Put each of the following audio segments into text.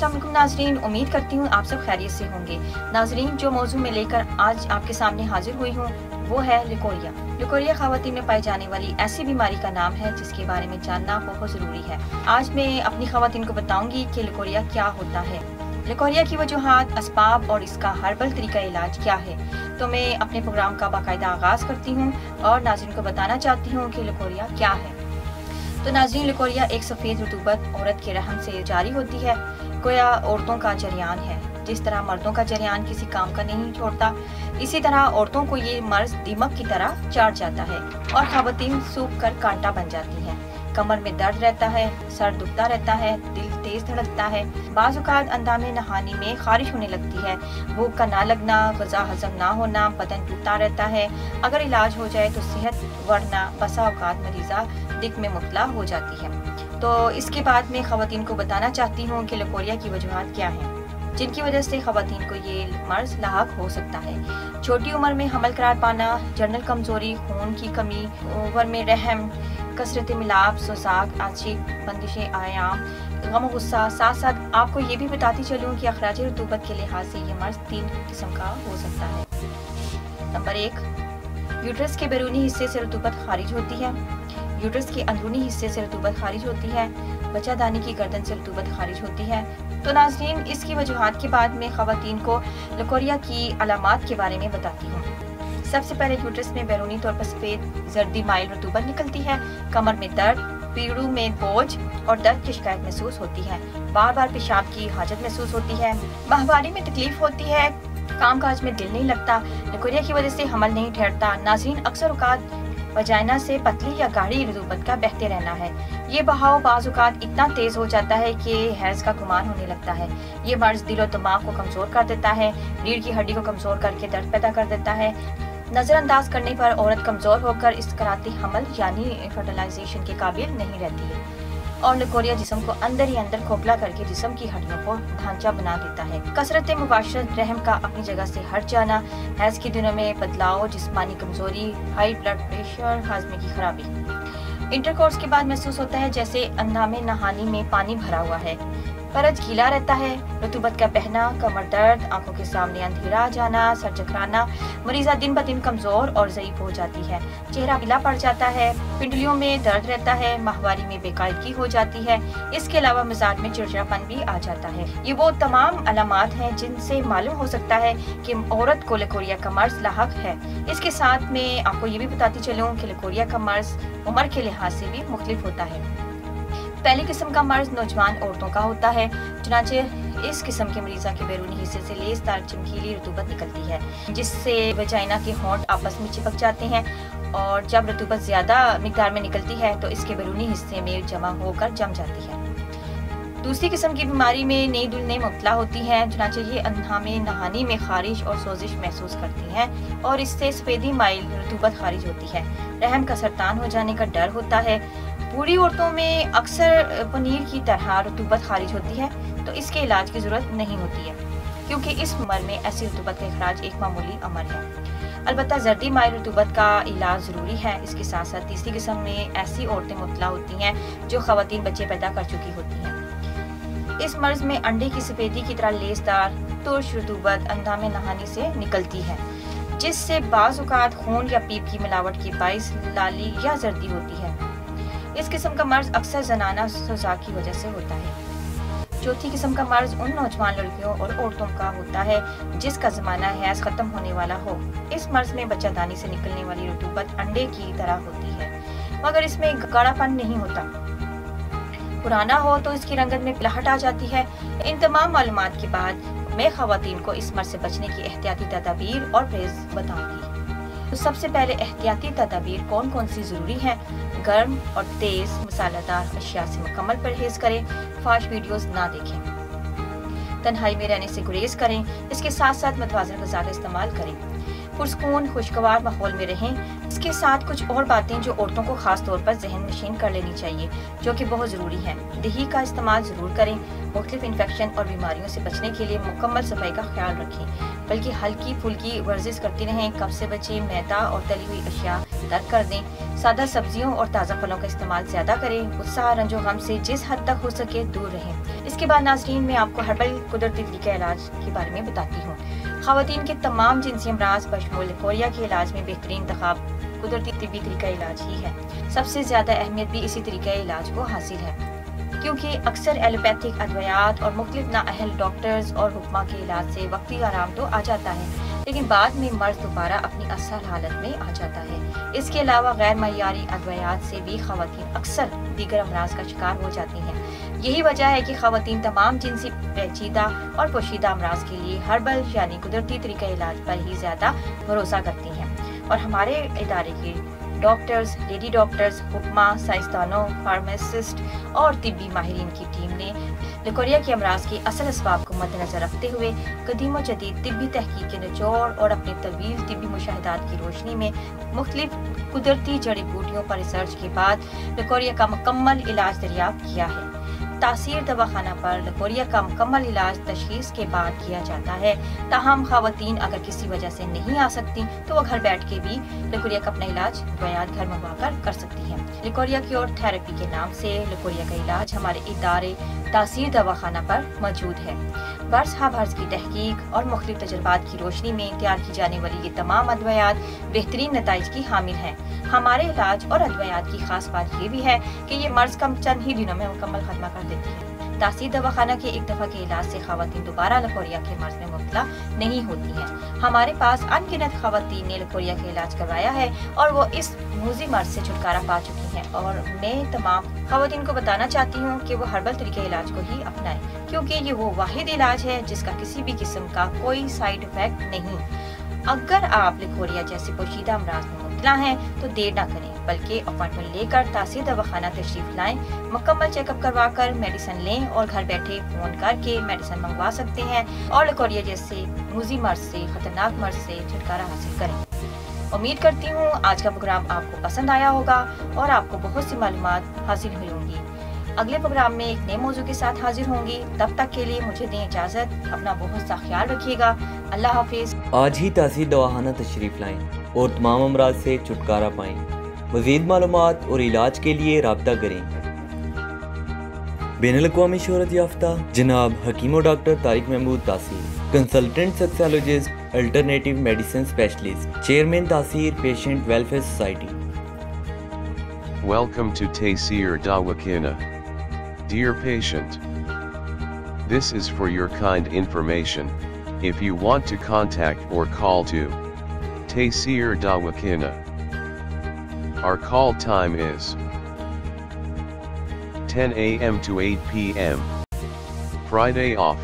अस्सलाम वालेकुम नाजरीन, उम्मीद करती हूँ आप सब खैरियत से होंगे। नाजरीन, जो मौजू में लेकर आज आपके सामने हाजिर हुई हूँ वो है लिकोरिया। लिकोरिया ख़वातीन में पाई जाने वाली ऐसी बीमारी का नाम है जिसके बारे में जानना बहुत ज़रूरी है। आज मैं अपनी ख़वातीन को बताऊंगी कि लिकोरिया क्या होता है, लिकोरिया की वजूहात, असबाब और इसका हर्बल तरीका इलाज क्या है। तो मैं अपने प्रोग्राम का बाकायदा आगाज़ करती हूँ और नाज़रीन को बताना चाहती हूँ कि लिकोरिया क्या है। तो नाज़रीन, लिकोरिया एक सफ़ेद रतूबत औरत के रहम से जारी होती है। गोया औरतों का जरियान है। जिस तरह मर्दों का जरियान किसी काम का नहीं छोड़ता, इसी तरह औरतों को ये मर्ज दीमक की तरह चाट जाता है और ख़वातीन सूख कर कांटा बन जाती हैं। कमर में दर्द रहता है, सर दुखता रहता है, दिल तेज धड़कता है, बाज़ औक़ात अंदामे नहानी में खारिश होने लगती है, भूख का ना लगना, ग़ज़ा हज़म ना होना, बदन टूटता रहता है। अगर इलाज हो जाए तो सेहत, वरना बसा औक़ात मरीज़ा दिक में मुब्तला हो जाती है। तो इसके बाद मैं ख़वातीन को बताना चाहती हूँ कि लिकोरिया की वजूहात क्या हैं जिनकी वजह से ख़वातीन को ये मर्ज लाहक हो सकता है। छोटी उम्र में हमल करार पाना, जनरल कमज़ोरी, खून की कमी, ओवर में रहम, कसरत मिलाप, सोजाक, आशिक, बंदिशें आयाम, गम गुस्सा। साथ साथ आपको ये भी बताती चलूँ कि अखराज रतूबत के लिहाज से ये मर्ज 3 किस्म का हो सकता है। नंबर 1, यूट्रस के बैरूनी हिस्से से रतूबत खारिज होती है। यूट्रस के अंदरूनी हिस्से से रतूबत खारिज होती है। बच्चादानी की गर्दन से रतूबत खारिज होती है। तो नाज़रीन, इसकी वजूहात के बाद में ख़वातीन को लिकोरिया की अलामात के बारे में बताती हूँ। सबसे पहले यूट्रस में बैरूनी तौर पर सफ़ेद जर्दी माइल रतूबत निकलती है। कमर में दर्द, पीड़ू में बोझ और दर्द की शिकायत महसूस होती है। बार बार पेशाब की हाजत महसूस होती है। माहवारी में तकलीफ होती है। काम काज में दिल नहीं लगता। लिकोरिया की वजह से हमल नहीं ठहरता। नाज़रीन, अक्सर औक़ात वजाइना से पतली या गाढ़ी रतूबत का बहते रहना है। ये बहाव बाज़ औक़ात इतना तेज़ हो जाता है कि हैज़ का गुमान होने लगता है। ये मर्ज दिल और दिमाग को कमज़ोर कर देता है, रीढ़ की हड्डी को कमज़ोर करके दर्द पैदा कर देता है। नज़रअंदाज करने पर औरत कमज़ोर होकर इस कराती हमल यानी फर्टिलाइजेशन के काबिल नहीं रहती है और लिकोरिया जिस्म को अंदर ही अंदर खोखला करके जिस्म की हड्डियों को ढांचा बना देता है। कसरत मुबाशरत, रहम का अपनी जगह से हट जाना, हैज़ के दिनों में बदलाव, जिस्मानी कमजोरी, हाई ब्लड प्रेशर, हाजमे की खराबी। इंटरकोर्स के बाद महसूस होता है जैसे अंदामे नहानी में पानी भरा हुआ है। परज गीला रहता है, रतूबत का बहना, कमर दर्द, आंखों के सामने अंधेरा आ जाना, सर चकराना, मरीज़ा दिन ब दिन कमज़ोर और ज़ईफ़ हो जाती है। चेहरा पीला पड़ जाता है, पिंडलियों में दर्द रहता है, माहवारी में बेकायदगी हो जाती है। इसके अलावा मिजाज में चिड़चिड़ापन भी आ जाता है। ये वो तमाम अलामात हैं जिनसे मालूम हो सकता है कि औरत को लिकोरिया का मर्ज लाहक है। इसके साथ में आपको ये भी बताती चलूँ कि लिकोरिया का मर्ज उम्र के लिहाज से भी मुख्तलिफ होता है। पहली किस्म का मर्ज नौजवान औरतों का होता है। चुनांचे इस किस्म के मरीज़ा के बैरूनी हिस्से से लेसदार चमकीली रतूबत निकलती है जिससे वजाइना के होंठ आपस में चिपक जाते हैं और जब रतूबत ज़्यादा मिकदार में निकलती है तो इसके बैरूनी हिस्से में जमा होकर जम जाती है। दूसरी किस्म की बीमारी में नई दुल्हनें मुब्तला होती हैं। चुनांचे ये अंदामे नहानी में खारिश और सोजिश महसूस करती हैं और इससे सफ़ेदी माइल रतूबत खारिज होती है। रहम का सरतान हो जाने का डर होता है। बूढ़ी औरतों में अक्सर पनीर की तरह रतूबत खारिज होती है तो इसके इलाज की ज़रूरत नहीं होती है क्योंकि इस उम्र में ऐसी रतूबत का इखराज एक मामूली अमर है। अलबत्ता जर्दी माइल रतूबत का इलाज ज़रूरी है। इसके साथ साथ तीसरी किस्म में ऐसी औरतें मुब्तला होती हैं जो ख़वातीन बच्चे पैदा कर चुकी होती हैं। इस मर्ज में अंडे की सफ़ेदी की तरह लेसदार तुर्श रतूबत अंदामे नहानी से निकलती है जिससे बाज़ औक़ात खून या पीप की मिलावट की बाइस लाली या जर्दी होती है। इस किस्म का मर्ज अक्सर जनाना सोजाक की वजह से होता है। चौथी किस्म का मर्ज उन नौजवान लड़कियों और औरतों का होता है जिसका ज़माना हैज़ ख़त्म होने वाला हो। इस मर्ज में बच्चादानी से निकलने वाली रतूबत अंडे की तरह होती है मगर इसमें गाढ़ापन नहीं होता। पुराना हो तो इसकी रंगत में पिलाहट आ जाती है। इन तमाम मालूमात के बाद मैं ख़वातीन को इस मर्ज से बचने की एहतियाती तदाबीर और परहेज़ बताऊंगी। तो सबसे पहले एहतियाती तदाबीर कौन कौन सी ज़रूरी हैं। गर्म और तेज़ मसालेदार अशिया से मुकम्मल परहेज़ करें। फाश वीडियोस ना देखें। तन्हाई में रहने से गुरेज करें। इसके साथ साथ मतवाज़न ग़िज़ा का इस्तेमाल करें। पुरसकून खुशगवार माहौल में रहें। इसके साथ कुछ और बातें जो औरतों को खास तौर पर जहन नशीन कर लेनी चाहिए जो कि बहुत ज़रूरी है। दही का इस्तेमाल ज़रूर करें। मुख्तलिफ इन्फेक्शन और बीमारियों से बचने के लिए मुकम्मल सफाई का ख्याल रखें बल्कि हल्की फुल्की वर्जिश करती रहें। कफ से बचें। मैदा और तली हुई अशिया तर्क कर दें। सादा सब्जियों और ताज़ा फलों का इस्तेमाल ज़्यादा करें। उत्साह, रंजो गम से जिस हद तक हो सके दूर रहें। इसके बाद नाज़रीन मैं आपको हर्बल कुदरती तरीके इलाज के बारे में बताती हूँ। ख़वातीन के तमाम जिनसी अमराज बशमूल लिकोरिया के इलाज में बेहतरीन इंतखाब कुदरती तिब्बी तरीका इलाज ही है। सबसे ज़्यादा अहमियत भी इसी तरीका इलाज को हासिल है, क्योंकि अक्सर एलोपैथिक अद्वियात और मुख्तलिफ नाअहल डॉक्टर्स और हुक्मा के इलाज से वक्ती आराम तो आ जाता है, लेकिन बाद में मर्ज दोबारा अपनी असल हालत में आ जाता है। इसके अलावा गैर मयारी अद्वियात से भी ख़वातीन अक्सर दीगर अमराज का शिकार हो जाती हैं। यही वजह है कि ख़वातीन तमाम जिनसी पेचीदा और पोशीदा अमराज के लिए हर्बल यानी कुदरती तरीका इलाज पर ही ज़्यादा भरोसा करती हैं। और हमारे इदारे के डॉक्टर्स, लेडी डॉक्टर्स, हुक्मा, साइंसदानों, फार्मासिस्ट और तिब्बी माहिरीन की टीम ने लिकोरिया के अमराज के असल असबाब को मद्देनजर रखते हुए कदीम व जदीद तिब्बी तहकीक के निचोड़ और अपने तवील तिब्बी मुशाहिदात की रोशनी में मुख्तलिफ कुदरती जड़ी बूटियों पर रिसर्च के बाद लिकोरिया का मुकम्मल इलाज दरियाफ्त किया है। तासीर दवाखाना पर लिकोरिया का मुकम्मल इलाज तशखीस के बाद किया जाता है। ताहम ख़वातीन अगर किसी वजह से नहीं आ सकती तो वो घर बैठ के भी लिकोरिया का अपना इलाज दवायात घर मंगवा कर सकती हैं। लिकोरिया क्योर थेरेपी के नाम से लिकोरिया का इलाज हमारे इदारे तासीर दवाखाना पर मौजूद है। बर्स हा बर्स की तहकीक और मुख्तलिफ तजुर्बात की रोशनी में तैयार की जाने वाली ये तमाम अद्वियात बेहतरीन नताइज की हामिल हैं। हमारे इलाज और अद्वियात की खास बात ये भी है कि ये मर्ज कम चंद ही दिनों में मुकम्मल खत्म कर देती है। तासीर दवाखाना के एक दफ़ा के इलाज से ख़वातीन दोबारा लिकोरिया के मर्ज में मुब्तला नहीं होती हैं। हमारे पास अनगिनत ख़वातीन ने लिकोरिया का इलाज करवाया है और वो इस मूजी मर्ज से छुटकारा पा चुकी हैं। और मैं तमाम ख़वातीन को बताना चाहती हूँ कि वो हर्बल तरीके इलाज को ही अपनाएं, क्योंकि ये वो वाहिद इलाज है जिसका किसी भी किस्म का कोई साइड इफेक्ट नहीं। अगर आप लिकोरिया जैसे पोशीदा अमराज में मुब्तला हैं तो देर ना करें, बल्कि अपॉइंटमेंट लेकर तासीर दवाखाना तशरीफ लाएं। मुकम्मल चेकअप करवा कर मेडिसिन लें और घर बैठे फ़ोन करके मेडिसिन मंगवा सकते हैं और लिकोरिया जैसे मूजी मर्ज से, ख़तरनाक मर्ज से छुटकारा हासिल करें। उम्मीद करती हूँ आज का प्रोग्राम आपको पसंद आया होगा और आपको बहुत सी मालूमात हासिल हुई होंगी। अगले प्रोग्राम में एक नए मौजू के साथ हाजिर होंगी। तब तक के लिए मुझे दें इजाज़त। अपना बहुत सा ख्याल रखिएगा। अल्लाह हाफिज़। आज ही तासीर दवाखाना तशरीफ़ लाएं और तमाम अमराज से छुटकारा पाएं। मज़ीद मालूमात और इलाज के लिए राब्ता करें। बैनुल-अक़वामी शोहरत याफ्ता जनाब हकीम doctor Tariq Mahmood Taseer, consultant sexologist, alternative medicine specialist, chairman Taseer patient welfare society. Welcome to Taysir Dawakina. Dear patient, this is for your kind information. If you want to contact or call to Taysir Dawakina, our call time is 10 a.m. to 8 p.m. Friday off.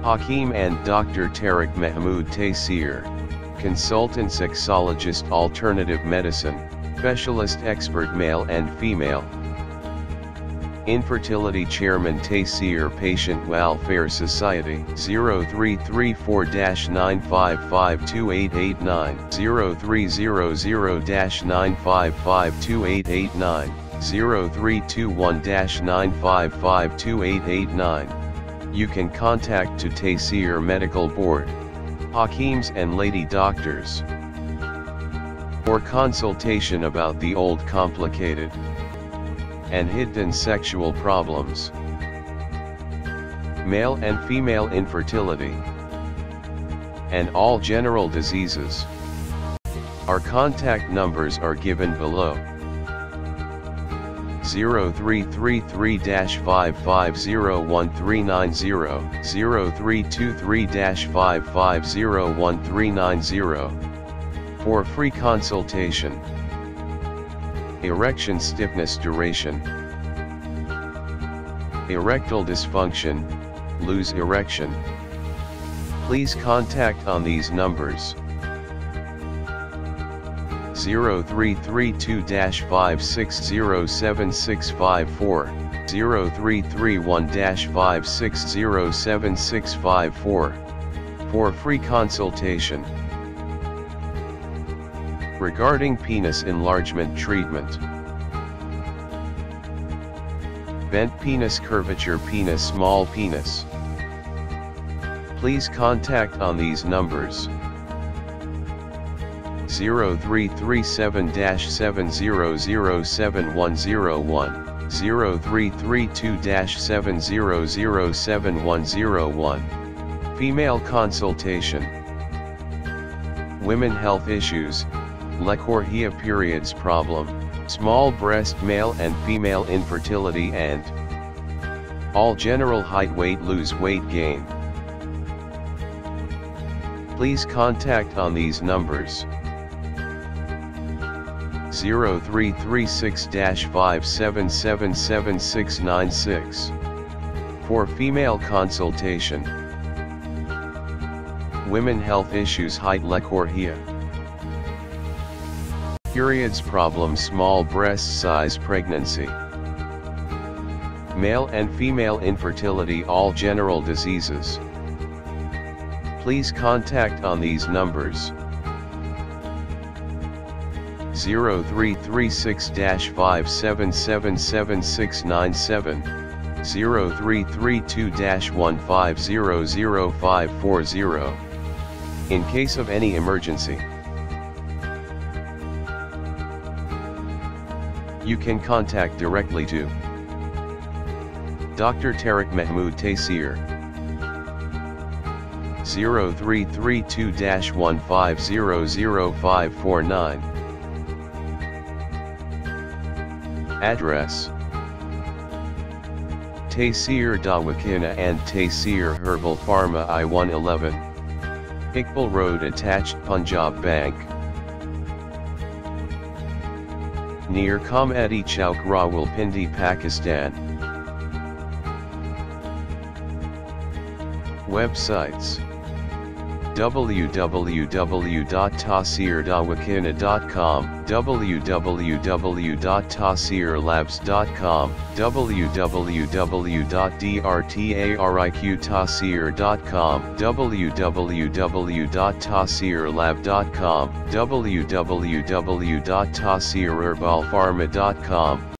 Hakeem and Dr. Tariq Mahmood Taysir, consultant sexologist, alternative medicine, specialist expert male and female. Infertility Chairman Taysir Patient Welfare Society 0334-9552889 0300-9552889 0321-9552889. You can contact to Taysir Medical Board, Hakeems and Lady Doctors for consultation about the old complicated and hidden sexual problems, male and female infertility, and all general diseases. Our contact numbers are given below. 0333-5501390, 0323-5501390, for free consultation. Erection stiffness duration, erectile dysfunction, lose erection. Please contact on these numbers. 0332-5607654, 0331-5607654, for free consultation. Regarding penis enlargement treatment, bent penis, curvature penis, small penis. Please contact on these numbers. 0337-7007101, 0332-7007101. Female consultation. Women health issues, Lecorhea periods problem, small breast male and female infertility and all general height weight lose weight gain. Please contact on these numbers. 0336-5777696 for female consultation. Women health issues height Lecorhea periods problem small breast size pregnancy. Male and female infertility all general diseases. Please contact on these numbers. 0336-5777697, 0332-1500540, in case of any emergency. You can contact directly to Dr. Tariq Mahmood Taseer, 0332-1500549. Address: Taseer Dawakina and Taseer Herbal Pharma I-111, Iqbal Road attached Punjab Bank, near Comedy Chowk Rawalpindi, Pakistan. Websites: www.taseerdawakina.com, www.taseerlabs.com, www.drtariqtaseer.com, www.taseerlab.com, www.taseerherbalpharma.com.